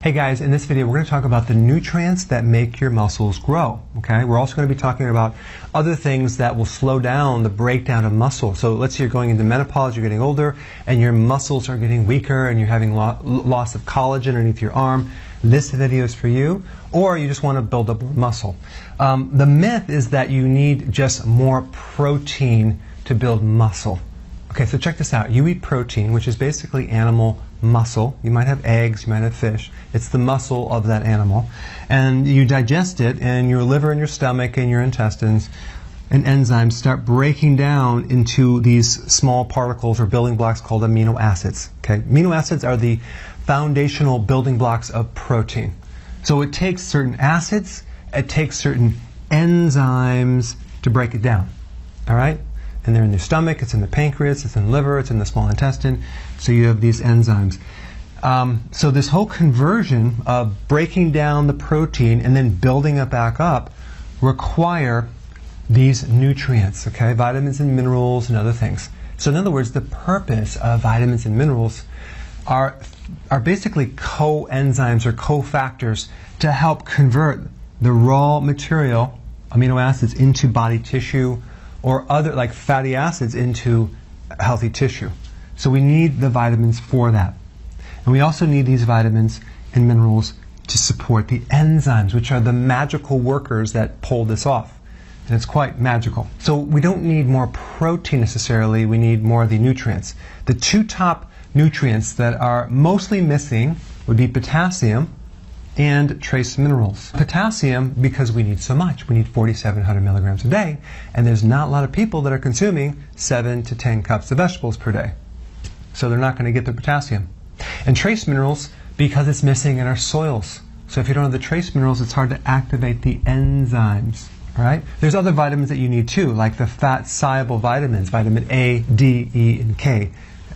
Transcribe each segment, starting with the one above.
Hey guys, in this video we're going to talk about the nutrients that make your muscles grow. Okay, we're also going to be talking about other things that will slow down the breakdown of muscle. So let's say you're going into menopause, you're getting older, and your muscles are getting weaker, and you're having loss of collagen underneath your arm. This video is for you, or you just want to build up muscle. The myth is that you need just more protein to build muscle. Okay, so check this out. You eat protein, which is basically animal muscle. You might have eggs, you might have fish. It's the muscle of that animal. And you digest it, and your liver and your stomach and your intestines and enzymes start breaking down into these small particles or building blocks called amino acids. Okay, amino acids are the foundational building blocks of protein. So it takes certain acids, it takes certain enzymes to break it down. All right? And they're in your stomach, it's in the pancreas, it's in the liver, it's in the small intestine. So you have these enzymes. So this whole conversion of breaking down the protein and then building it back up require these nutrients, okay? Vitamins and minerals and other things. So in other words, the purpose of vitamins and minerals are basically coenzymes or cofactors to help convert the raw material, amino acids, into body tissue, or other like fatty acids into healthy tissue. So we need the vitamins for that. And we also need these vitamins and minerals to support the enzymes, which are the magical workers that pull this off. And it's quite magical. So we don't need more protein necessarily, we need more of the nutrients. The two top nutrients that are mostly missing would be potassium and trace minerals. Potassium, because we need so much. We need 4,700 milligrams a day, and there's not a lot of people that are consuming 7 to 10 cups of vegetables per day. So they're not going to get the potassium. And trace minerals, because it's missing in our soils. So if you don't have the trace minerals, it's hard to activate the enzymes. All right? There's other vitamins that you need too, like the fat-soluble vitamins, vitamin A, D, E, and K,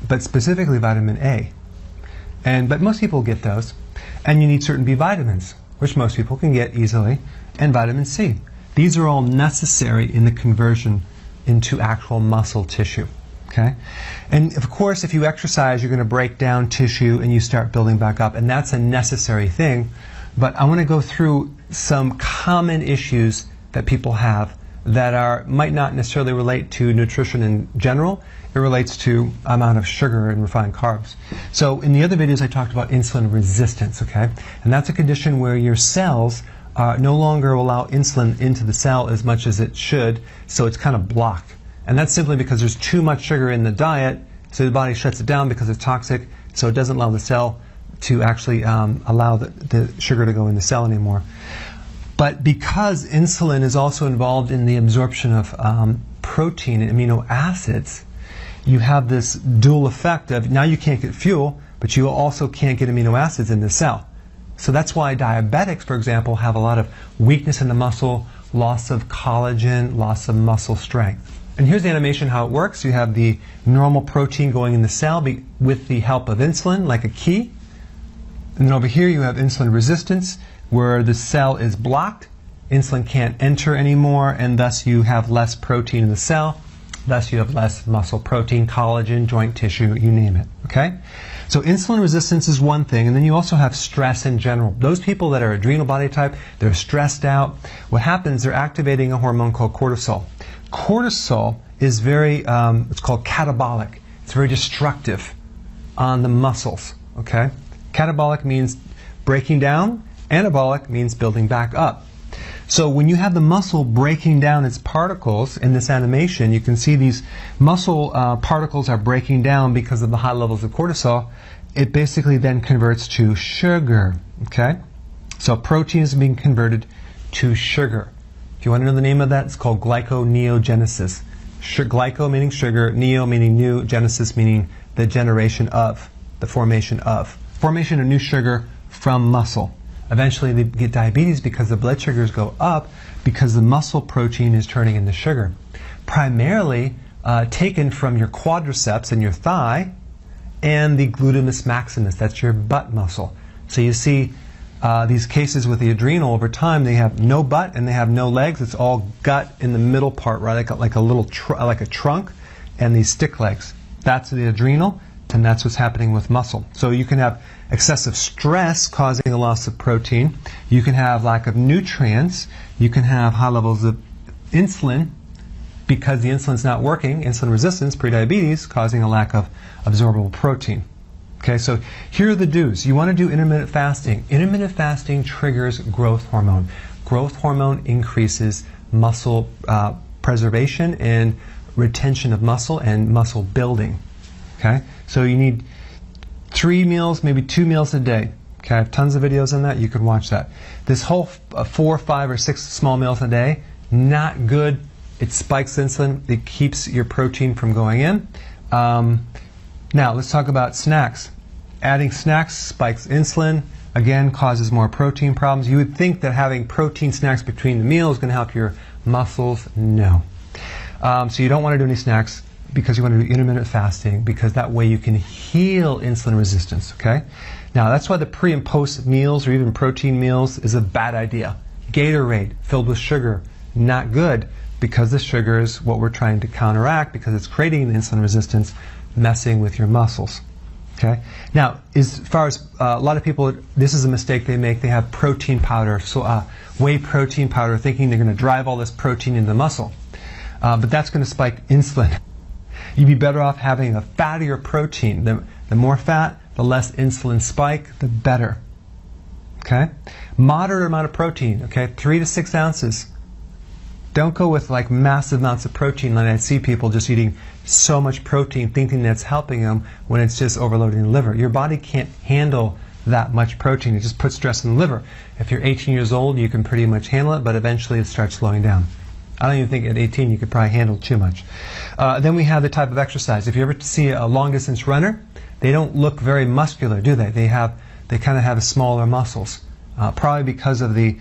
but specifically vitamin A. But most people get those. And you need certain B vitamins, which most people can get easily, and vitamin C. These are all necessary in the conversion into actual muscle tissue. Okay? And of course, if you exercise, you're going to break down tissue and you start building back up, and that's a necessary thing. But I want to go through some common issues that people have that might not necessarily relate to nutrition in general. It relates to amount of sugar and refined carbs. So in the other videos I talked about insulin resistance, okay? And that's a condition where your cells no longer allow insulin into the cell as much as it should, so it's kind of blocked. And that's simply because there's too much sugar in the diet, so the body shuts it down because it's toxic, so it doesn't allow the cell to actually allow the sugar to go in the cell anymore. But because insulin is also involved in the absorption of protein and amino acids, you have this dual effect of now you can't get fuel, but you also can't get amino acids in the cell. So that's why diabetics, for example, have a lot of weakness in the muscle, loss of collagen, loss of muscle strength. And here's the animation how it works. You have the normal protein going in the cell with the help of insulin, like a key. And then over here you have insulin resistance, where the cell is blocked, insulin can't enter anymore, and thus you have less protein in the cell. Thus you have less muscle protein, collagen, joint tissue, you name it. Okay? So insulin resistance is one thing, and then you also have stress in general. Those people that are adrenal body type, they're stressed out. What happens, they're activating a hormone called cortisol. Cortisol is it's called catabolic. It's very destructive on the muscles. Okay? Catabolic means breaking down, anabolic means building back up. So when you have the muscle breaking down its particles in this animation, you can see these muscle particles are breaking down because of the high levels of cortisol. It basically then converts to sugar. Okay? So protein is being converted to sugar. If you want to know the name of that, it's called glyconeogenesis. Glyco meaning sugar, neo meaning new, genesis meaning the generation of, the formation of. Formation of new sugar from muscle. Eventually they get diabetes because the blood sugars go up because the muscle protein is turning into sugar. Primarily taken from your quadriceps and your thigh and the glutamus maximus, that's your butt muscle. So you see these cases with the adrenal over time, they have no butt and they have no legs. It's all gut in the middle part, right? Like a little like a trunk, and these stick legs. That's the adrenal. And that's what's happening with muscle. So you can have excessive stress causing a loss of protein. You can have lack of nutrients. You can have high levels of insulin because the insulin's not working, insulin resistance, prediabetes, causing a lack of absorbable protein. Okay, so here are the do's. You want to do intermittent fasting. Intermittent fasting triggers growth hormone. Growth hormone increases muscle preservation and retention of muscle and muscle building. Okay, so you need 3 meals, maybe 2 meals a day. Okay, I have tons of videos on that. You can watch that. This whole 4, 5, or 6 small meals a day, not good. It spikes insulin. It keeps your protein from going in. Now, let's talk about snacks. Adding snacks spikes insulin. Again, causes more protein problems. You would think that having protein snacks between the meals is going to help your muscles. No. So you don't want to do any snacks because you want to do intermittent fasting, because that way you can heal insulin resistance. Okay. Now, that's why the pre and post meals or even protein meals is a bad idea. Gatorade filled with sugar, not good, because the sugar is what we're trying to counteract because it's creating insulin resistance, messing with your muscles. Okay. Now, as far as a lot of people, this is a mistake they make. They have protein powder, so whey protein powder, thinking they're going to drive all this protein into the muscle. But that's going to spike insulin. You'd be better off having a fattier protein. The more fat, the less insulin spike, the better. Okay? Moderate amount of protein, okay? 3 to 6 ounces. Don't go with like massive amounts of protein. Like I see people just eating so much protein thinking that's helping them when it's just overloading the liver. Your body can't handle that much protein. It just puts stress in the liver. If you're 18 years old, you can pretty much handle it, but eventually it starts slowing down. I don't even think at 18 you could probably handle too much. Then we have the type of exercise. If you ever see a long distance runner, they don't look very muscular, do they? They kind of have smaller muscles, probably because of the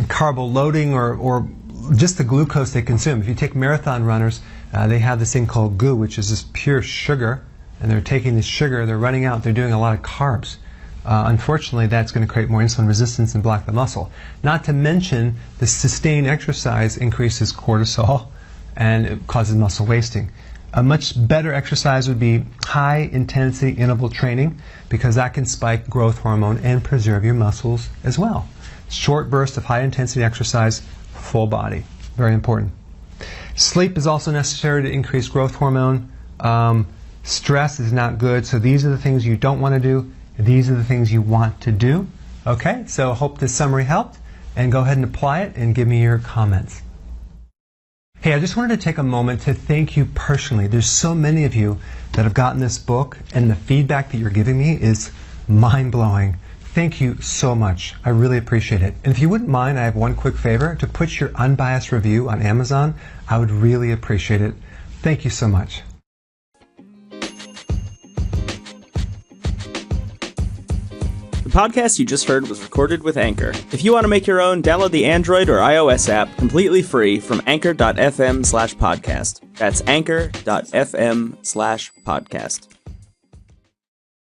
carbo loading or just the glucose they consume. If you take marathon runners, they have this thing called GU, which is this pure sugar, and they're taking this sugar, they're running out, they're doing a lot of carbs. Unfortunately, that's going to create more insulin resistance and block the muscle. Not to mention, the sustained exercise increases cortisol and it causes muscle wasting. A much better exercise would be high-intensity interval training, because that can spike growth hormone and preserve your muscles as well. Short bursts of high-intensity exercise, full body. Very important. Sleep is also necessary to increase growth hormone. Stress is not good, so these are the things you don't want to do. These are the things you want to do. Okay, so I hope this summary helped, and go ahead and apply it and give me your comments. Hey, I just wanted to take a moment to thank you personally. There's so many of you that have gotten this book, and the feedback that you're giving me is mind-blowing. Thank you so much. I really appreciate it. And if you wouldn't mind, I have one quick favor. To put your unbiased review on Amazon, I would really appreciate it. Thank you so much. The podcast you just heard was recorded with Anchor. If you want to make your own, download the Android or iOS app completely free from anchor.fm/podcast. That's anchor.fm/podcast.